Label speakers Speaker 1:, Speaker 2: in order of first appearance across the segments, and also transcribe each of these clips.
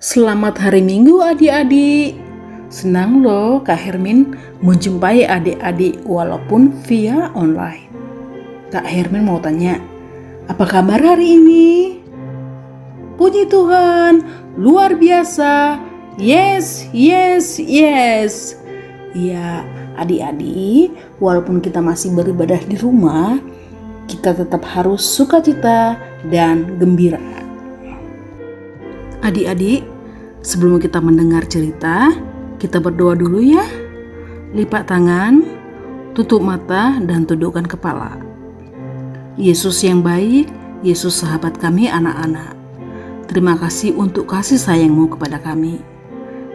Speaker 1: Selamat hari Minggu adik-adik. Senang loh Kak Hermin menjumpai adik-adik walaupun via online. Kak Hermin mau tanya, apa kabar hari ini? Puji Tuhan, luar biasa. Yes, yes, yes. Ya, adik-adik, walaupun kita masih beribadah di rumah, kita tetap harus sukacita dan gembira. Adik-adik, sebelum kita mendengar cerita, kita berdoa dulu ya. Lipat tangan, tutup mata, dan tundukkan kepala. Yesus yang baik, Yesus sahabat kami anak-anak. Terima kasih untuk kasih sayang-Mu kepada kami.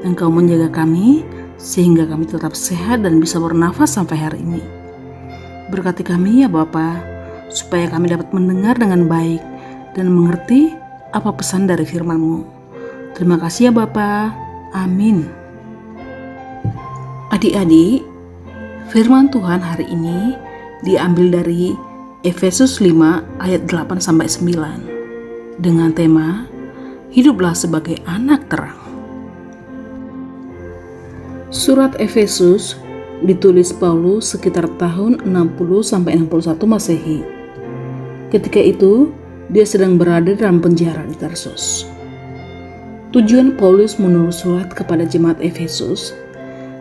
Speaker 1: Engkau menjaga kami, sehingga kami tetap sehat dan bisa bernafas sampai hari ini. Berkati kami ya Bapa, supaya kami dapat mendengar dengan baik dan mengerti apa pesan dari firman-Mu. Terima kasih ya Bapa. Amin. Adik-adik, firman Tuhan hari ini diambil dari Efesus 5 ayat 8-9 dengan tema Hiduplah sebagai anak terang. Surat Efesus ditulis Paulus sekitar tahun 60-61 Masehi. Ketika itu, dia sedang berada dalam penjara di Tarsus. Tujuan Paulus menulis surat kepada jemaat Efesus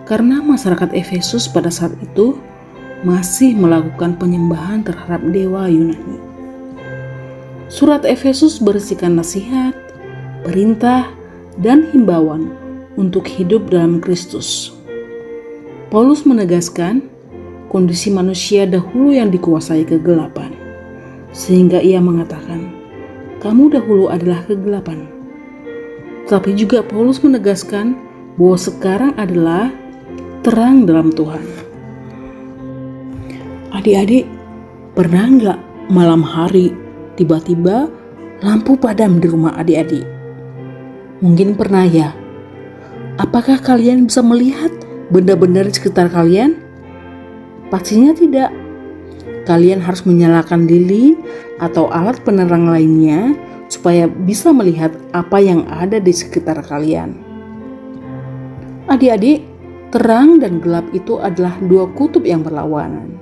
Speaker 1: karena masyarakat Efesus pada saat itu masih melakukan penyembahan terhadap dewa Yunani. Surat Efesus berisikan nasihat, perintah, dan himbauan untuk hidup dalam Kristus. Paulus menegaskan kondisi manusia dahulu yang dikuasai kegelapan, sehingga ia mengatakan, "Kamu dahulu adalah kegelapan." Tapi juga Paulus menegaskan bahwa sekarang adalah terang dalam Tuhan. Adik-adik, pernah nggak malam hari tiba-tiba lampu padam di rumah adik-adik? Mungkin pernah ya. Apakah kalian bisa melihat benda-benda di sekitar kalian? Pastinya tidak. Kalian harus menyalakan lilin atau alat penerang lainnya supaya bisa melihat apa yang ada di sekitar kalian. Adik-adik, terang dan gelap itu adalah dua kutub yang berlawanan.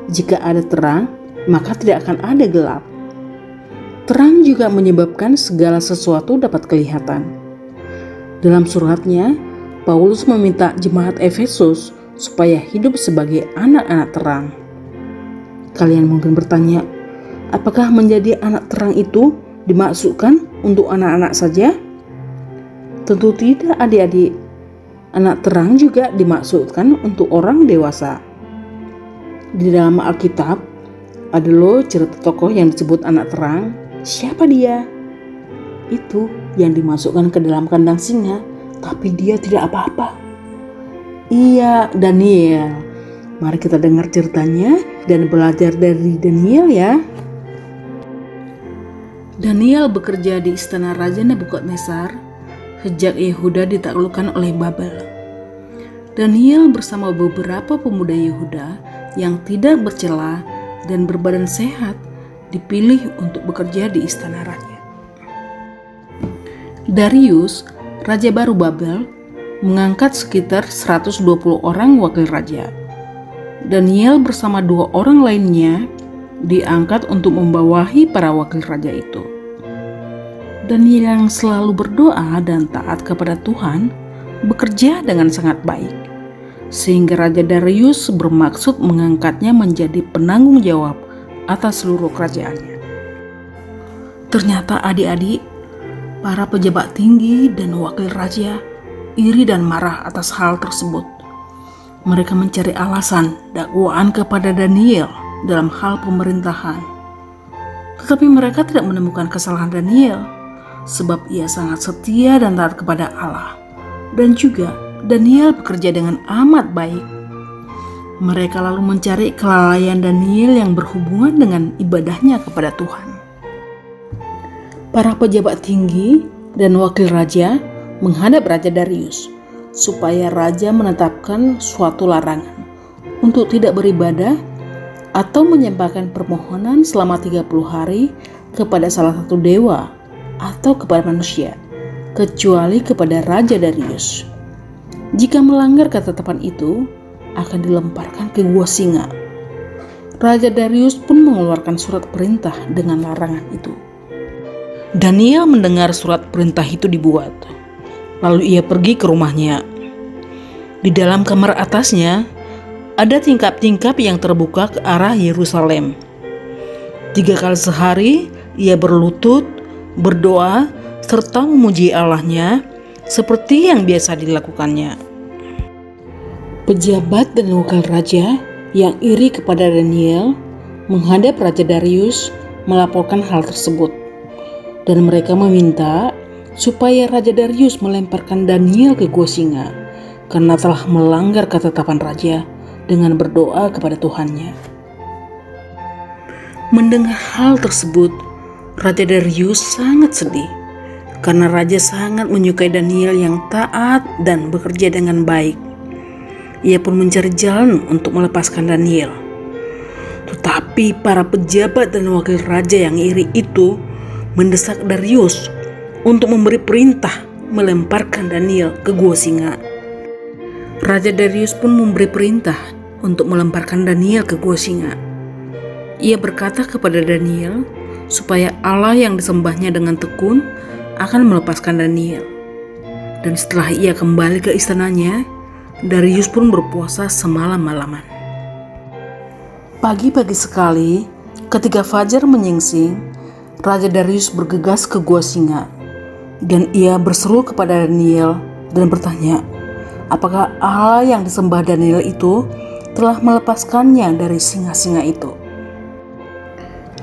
Speaker 1: Jika ada terang, maka tidak akan ada gelap. Terang juga menyebabkan segala sesuatu dapat kelihatan. Dalam suratnya, Paulus meminta jemaat Efesus supaya hidup sebagai anak-anak terang. Kalian mungkin bertanya, apakah menjadi anak terang itu dimaksudkan untuk anak-anak saja? Tentu tidak adik-adik. Anak terang juga dimaksudkan untuk orang dewasa. Di dalam Alkitab, ada loh cerita tokoh yang disebut anak terang. Siapa dia? Itu yang dimasukkan ke dalam kandang singa, tapi dia tidak apa-apa. Iya, Daniel. Mari kita dengar ceritanya dan belajar dari Daniel ya. Daniel bekerja di istana Raja Nebukadnezar sejak Yehuda ditaklukkan oleh Babel. Daniel bersama beberapa pemuda Yehuda yang tidak bercela dan berbadan sehat dipilih untuk bekerja di istana raja. Darius, raja baru Babel, mengangkat sekitar 120 orang wakil raja. Daniel bersama 2 orang lainnya diangkat untuk membawahi para wakil raja itu. Daniel yang selalu berdoa dan taat kepada Tuhan bekerja dengan sangat baik, sehingga Raja Darius bermaksud mengangkatnya menjadi penanggung jawab atas seluruh kerajaannya. Ternyata adik-adik, para pejabat tinggi dan wakil raja iri dan marah atas hal tersebut. Mereka mencari alasan dakwaan kepada Daniel dalam hal pemerintahan. Tetapi mereka tidak menemukan kesalahan Daniel, sebab ia sangat setia dan taat kepada Allah. Dan juga Daniel bekerja dengan amat baik. Mereka lalu mencari kelalaian Daniel yang berhubungan dengan ibadahnya kepada Tuhan. Para pejabat tinggi dan wakil raja menghadap Raja Darius supaya raja menetapkan suatu larangan untuk tidak beribadah atau menyampaikan permohonan selama 30 hari kepada salah satu dewa atau kepada manusia kecuali kepada Raja Darius. Jika melanggar ketetapan itu, akan dilemparkan ke gua singa. Raja Darius pun mengeluarkan surat perintah dengan larangan itu. Daniel mendengar surat perintah itu dibuat. Lalu ia pergi ke rumahnya. Di dalam kamar atasnya, ada tingkap-tingkap yang terbuka ke arah Yerusalem. 3 kali sehari ia berlutut, berdoa, serta memuji Allahnya seperti yang biasa dilakukannya. Pejabat dan wakil raja yang iri kepada Daniel menghadap Raja Darius melaporkan hal tersebut, dan mereka meminta supaya Raja Darius melemparkan Daniel ke gua singa karena telah melanggar ketetapan raja dengan berdoa kepada Tuhannya. Mendengar hal tersebut, Raja Darius sangat sedih karena raja sangat menyukai Daniel yang taat dan bekerja dengan baik. Ia pun mencari jalan untuk melepaskan Daniel. Tetapi para pejabat dan wakil raja yang iri itu mendesak Darius untuk memberi perintah melemparkan Daniel ke gua singa. Raja Darius pun memberi perintah untuk melemparkan Daniel ke gua singa. Ia berkata kepada Daniel supaya Allah yang disembahnya dengan tekun akan melepaskan Daniel. Dan setelah ia kembali ke istananya, Darius pun berpuasa semalam-malaman. Pagi-pagi sekali, ketika fajar menyingsing, Raja Darius bergegas ke gua singa, dan ia berseru kepada Daniel dan bertanya, apakah Allah yang disembah Daniel itu telah melepaskannya dari singa-singa itu.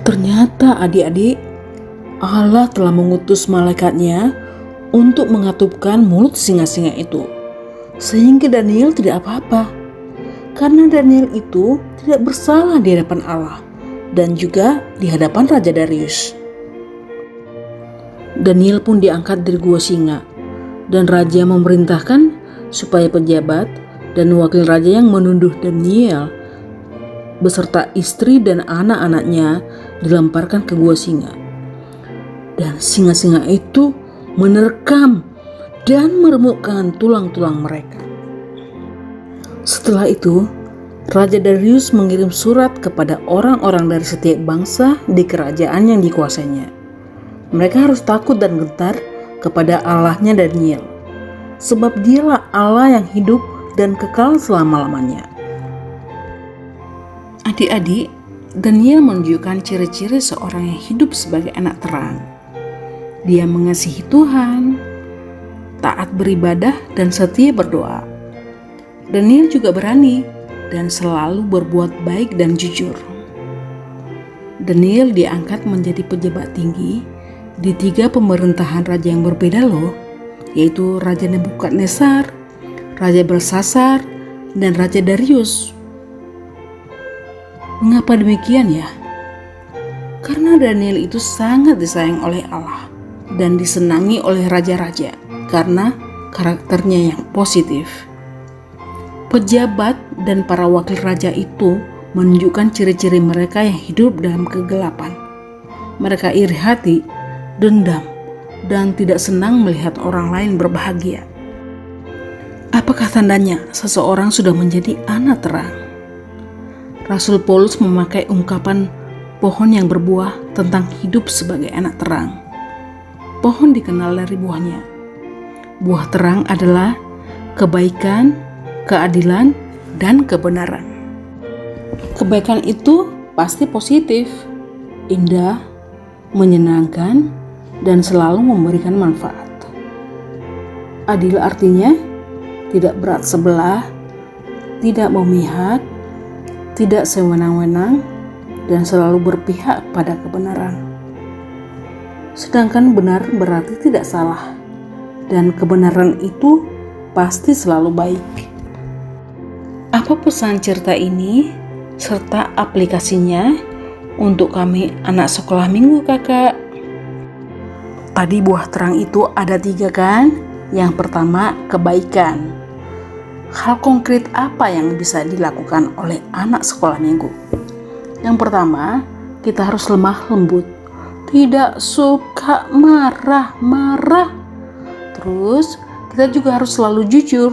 Speaker 1: Ternyata adik-adik, Allah telah mengutus malaikatnya untuk mengatupkan mulut singa-singa itu, sehingga Daniel tidak apa-apa, karena Daniel itu tidak bersalah di hadapan Allah dan juga di hadapan Raja Darius. Daniel pun diangkat dari gua singa, dan raja memerintahkan supaya pejabat dan wakil raja yang menuduh Daniel beserta istri dan anak-anaknya dilemparkan ke gua singa. Dan singa-singa itu menerkam dan meremukkan tulang-tulang mereka. Setelah itu, Raja Darius mengirim surat kepada orang-orang dari setiap bangsa di kerajaan yang dikuasainya. Mereka harus takut dan gentar kepada Allahnya Daniel, sebab dialah Allah yang hidup dan kekal selama-lamanya. Adik-adik, Daniel menunjukkan ciri-ciri seorang yang hidup sebagai anak terang. Dia mengasihi Tuhan, taat beribadah, dan setia berdoa. Daniel juga berani dan selalu berbuat baik dan jujur. Daniel diangkat menjadi pejabat tinggi di 3 pemerintahan raja yang berbeda loh, yaitu Raja Nebukadnezar, Raja Belsasar, dan Raja Darius. Mengapa demikian ya? Karena Daniel itu sangat disayang oleh Allah dan disenangi oleh raja-raja karena karakternya yang positif. Pejabat dan para wakil raja itu menunjukkan ciri-ciri mereka yang hidup dalam kegelapan. Mereka iri hati, dendam, dan tidak senang melihat orang lain berbahagia. Apakah tandanya seseorang sudah menjadi anak terang? Rasul Paulus memakai ungkapan pohon yang berbuah tentang hidup sebagai anak terang. Pohon dikenal dari buahnya. Buah terang adalah kebaikan, keadilan, dan kebenaran. Kebaikan itu pasti positif, indah, menyenangkan, dan selalu memberikan manfaat. Adil artinya tidak berat sebelah, tidak memihak, tidak sewenang-wenang, dan selalu berpihak pada kebenaran. Sedangkan benar berarti tidak salah, dan kebenaran itu pasti selalu baik. Apa pesan cerita ini serta aplikasinya untuk kami anak sekolah minggu kakak? Tadi buah terang itu ada 3 kan? Yang pertama kebaikan. Hal konkret apa yang bisa dilakukan oleh anak sekolah minggu? Yang pertama, kita harus lemah lembut, tidak suka marah-marah, Terus, kita juga harus selalu jujur.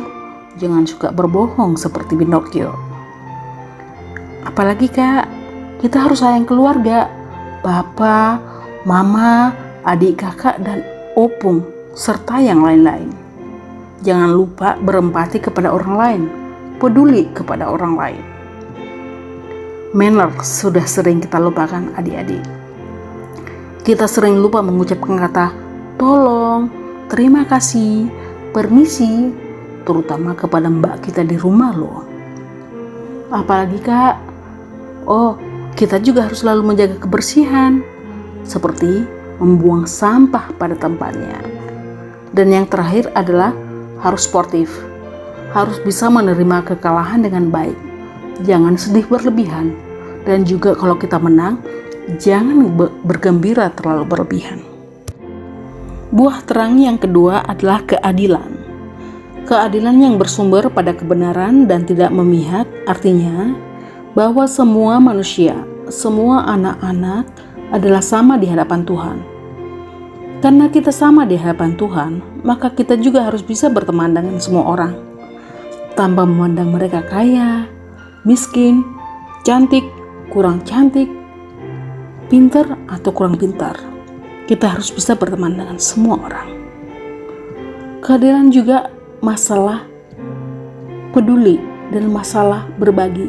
Speaker 1: Jangan suka berbohong seperti Pinocchio. Apalagi Kak, kita harus sayang keluarga. Papa, mama, adik kakak, dan opung, serta yang lain-lain. Jangan lupa berempati kepada orang lain. Peduli kepada orang lain. Manner sudah sering kita lupakan adik-adik. Kita sering lupa mengucapkan kata tolong, terima kasih, permisi, terutama kepada mbak kita di rumah loh. Apalagi Kak, kita juga harus selalu menjaga kebersihan, seperti membuang sampah pada tempatnya. Dan yang terakhir adalah harus sportif. Harus bisa menerima kekalahan dengan baik. Jangan sedih berlebihan. Dan juga kalau kita menang, jangan bergembira terlalu berlebihan. Buah terang yang kedua adalah keadilan. Keadilan yang bersumber pada kebenaran dan tidak memihak, artinya bahwa semua manusia, semua anak-anak adalah sama di hadapan Tuhan. Karena kita sama di hadapan Tuhan, maka kita juga harus bisa berteman dengan semua orang, tanpa memandang mereka kaya, miskin, cantik, kurang cantik, pintar atau kurang pintar. Kita harus bisa berteman dengan semua orang. Keadilan juga masalah peduli dan masalah berbagi.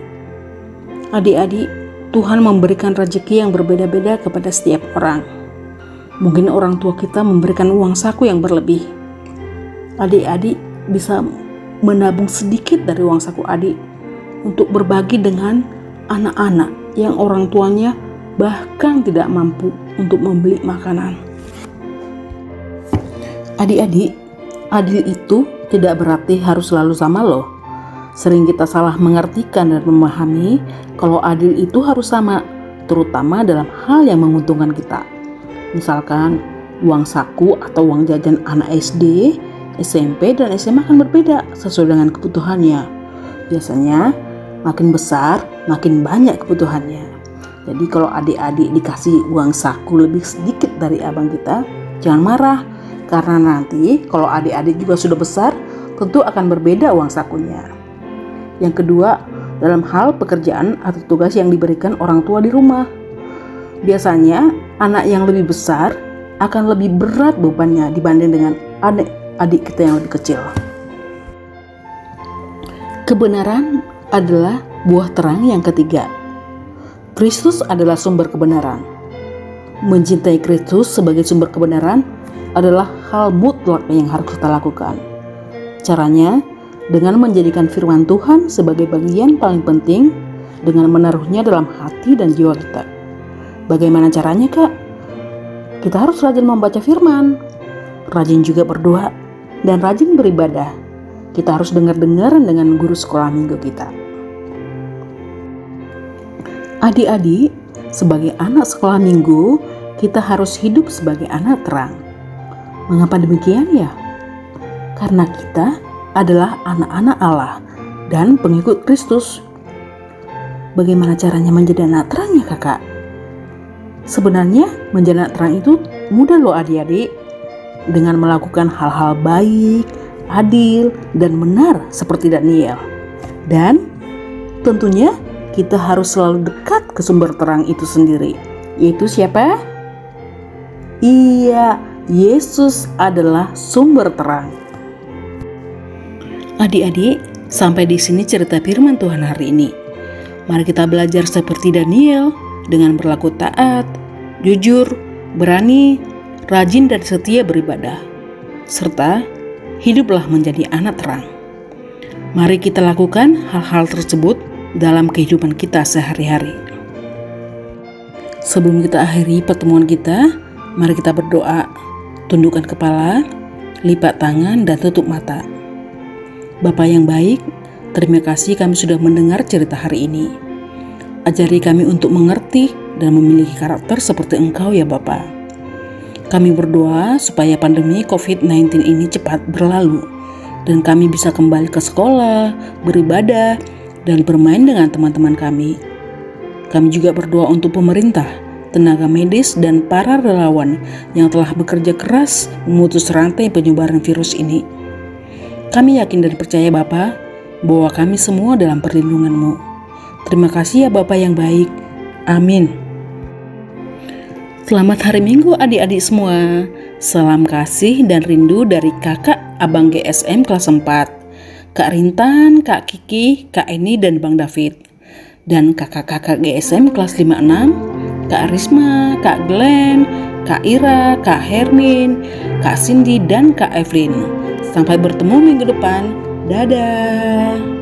Speaker 1: Adik-adik, Tuhan memberikan rezeki yang berbeda-beda kepada setiap orang. Mungkin orang tua kita memberikan uang saku yang berlebih. Adik-adik bisa menabung sedikit dari uang saku adik untuk berbagi dengan anak-anak yang orang tuanya bahkan tidak mampu untuk membeli makanan. Adik-adik, adil itu tidak berarti harus selalu sama loh. Sering kita salah mengartikan dan memahami kalau adil itu harus sama, terutama dalam hal yang menguntungkan kita. Misalkan uang saku atau uang jajan anak SD, SMP, dan SMA kan berbeda sesuai dengan kebutuhannya. Biasanya makin besar, makin banyak kebutuhannya. Jadi kalau adik-adik dikasih uang saku lebih sedikit dari abang kita, jangan marah. Karena nanti kalau adik-adik juga sudah besar, tentu akan berbeda uang sakunya. Yang kedua, dalam hal pekerjaan atau tugas yang diberikan orang tua di rumah. Biasanya anak yang lebih besar akan lebih berat bebannya dibanding dengan adik kita yang lebih kecil. Kebenaran adalah buah terang yang ketiga. Kristus adalah sumber kebenaran. Mencintai Kristus sebagai sumber kebenaran adalah hal mutlak yang harus kita lakukan. Caranya dengan menjadikan firman Tuhan sebagai bagian paling penting dengan menaruhnya dalam hati dan jiwa kita. Bagaimana caranya Kak? Kita harus rajin membaca firman, rajin juga berdoa, dan rajin beribadah. Kita harus dengar-dengaran dengan guru sekolah minggu kita. Adik-adik, sebagai anak sekolah minggu, kita harus hidup sebagai anak terang. Mengapa demikian ya? Karena kita adalah anak-anak Allah dan pengikut Kristus. Bagaimana caranya menjadi anak terang ya kakak? Sebenarnya menjadi anak terang itu mudah loh adik-adik. Dengan melakukan hal-hal baik, adil, dan benar seperti Daniel. Dan tentunya kita harus selalu dekat ke sumber terang itu sendiri. Yaitu siapa? Iya, Yesus adalah sumber terang. Adik-adik, sampai di sini cerita firman Tuhan hari ini. Mari kita belajar seperti Daniel dengan berlaku taat, jujur, berani, rajin dan setia beribadah, serta hiduplah menjadi anak terang. Mari kita lakukan hal-hal tersebut dalam kehidupan kita sehari-hari. Sebelum kita akhiri pertemuan kita, mari kita berdoa. Tundukkan kepala, lipat tangan, dan tutup mata. Bapa yang baik, terima kasih kami sudah mendengar cerita hari ini. Ajari kami untuk mengerti dan memiliki karakter seperti Engkau ya Bapa. Kami berdoa supaya pandemi COVID-19 ini cepat berlalu dan kami bisa kembali ke sekolah, beribadah, dan bermain dengan teman-teman kami. Kami juga berdoa untuk pemerintah, tenaga medis, dan para relawan yang telah bekerja keras memutus rantai penyebaran virus ini. Kami yakin dan percaya Bapa bahwa kami semua dalam perlindungan-Mu. Terima kasih ya Bapa yang baik. Amin. Selamat hari Minggu adik-adik semua. Salam kasih dan rindu dari kakak Abang GSM kelas 4, Kak Rintan, Kak Kiki, Kak Eni, dan Bang David. Dan kakak-kakak GSM kelas 5-6, Kak Risma, Kak Glenn, Kak Ira, Kak Hermin, Kak Cindy, dan Kak Evelyn. Sampai bertemu minggu depan. Dadah.